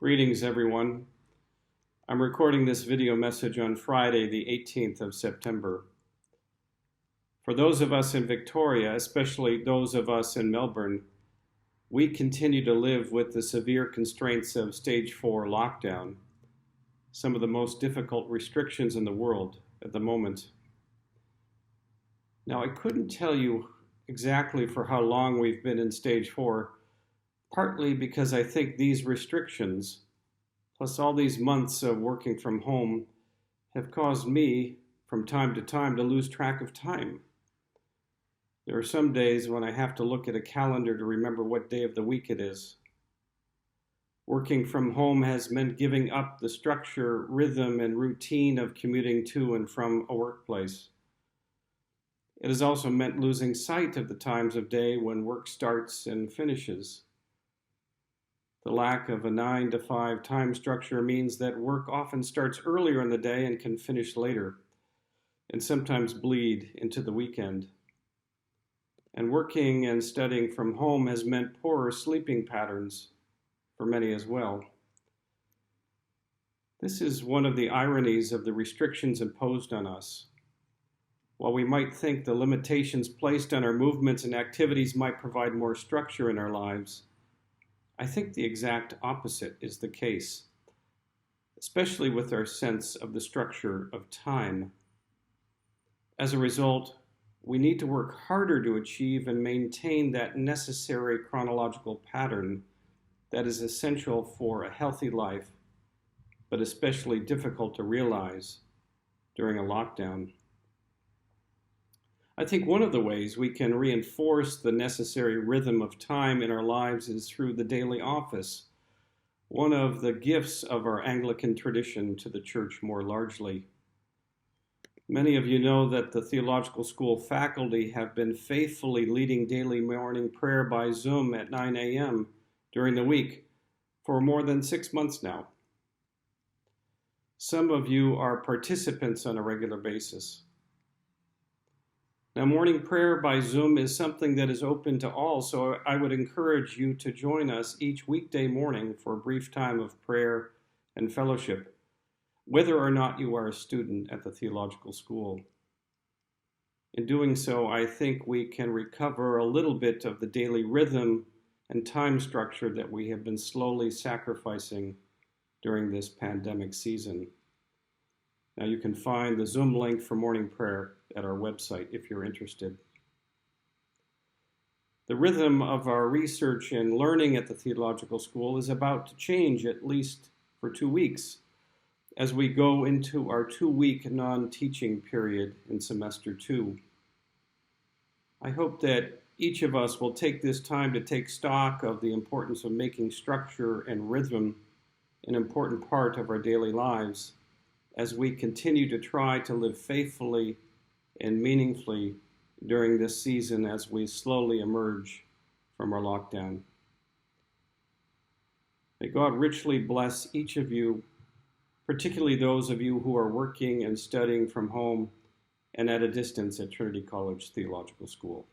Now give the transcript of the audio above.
Greetings, everyone. I'm recording this video message on Friday, the 18th of September. For those of us in Victoria, especially those of us in Melbourne, we continue to live with the severe constraints of Stage 4 lockdown, some of the most difficult restrictions in the world at the moment. Now, I couldn't tell you exactly for how long we've been in Stage 4, partly because I think these restrictions, plus all these months of working from home, have caused me, from time to time, to lose track of time. There are some days when I have to look at a calendar to remember what day of the week it is. Working from home has meant giving up the structure, rhythm, and routine of commuting to and from a workplace. It has also meant losing sight of the times of day when work starts and finishes. The lack of a 9 to 5 time structure means that work often starts earlier in the day and can finish later, and sometimes bleed into the weekend. And working and studying from home has meant poorer sleeping patterns for many as well. This is one of the ironies of the restrictions imposed on us. While we might think the limitations placed on our movements and activities might provide more structure in our lives, I think the exact opposite is the case, especially with our sense of the structure of time. As a result, we need to work harder to achieve and maintain that necessary chronological pattern that is essential for a healthy life, but especially difficult to realize during a lockdown. I think one of the ways we can reinforce the necessary rhythm of time in our lives is through the daily office, one of the gifts of our Anglican tradition to the Church more largely. Many of you know that the Theological School faculty have been faithfully leading daily morning prayer by Zoom at 9 a.m. during the week for more than 6 months now. Some of you are participants on a regular basis. Now, morning prayer by Zoom is something that is open to all, so I would encourage you to join us each weekday morning for a brief time of prayer and fellowship, whether or not you are a student at the Theological School. In doing so, I think we can recover a little bit of the daily rhythm and time structure that we have been slowly sacrificing during this pandemic season. Now, you can find the Zoom link for morning prayer at our website if you're interested. The rhythm of our research and learning at the Theological School is about to change, at least for 2 weeks, as we go into our 2-week non-teaching period in semester 2. I hope that each of us will take this time to take stock of the importance of making structure and rhythm an important part of our daily lives as we continue to try to live faithfully and meaningfully during this season as we slowly emerge from our lockdown. May God richly bless each of you, particularly those of you who are working and studying from home and at a distance at Trinity College Theological School.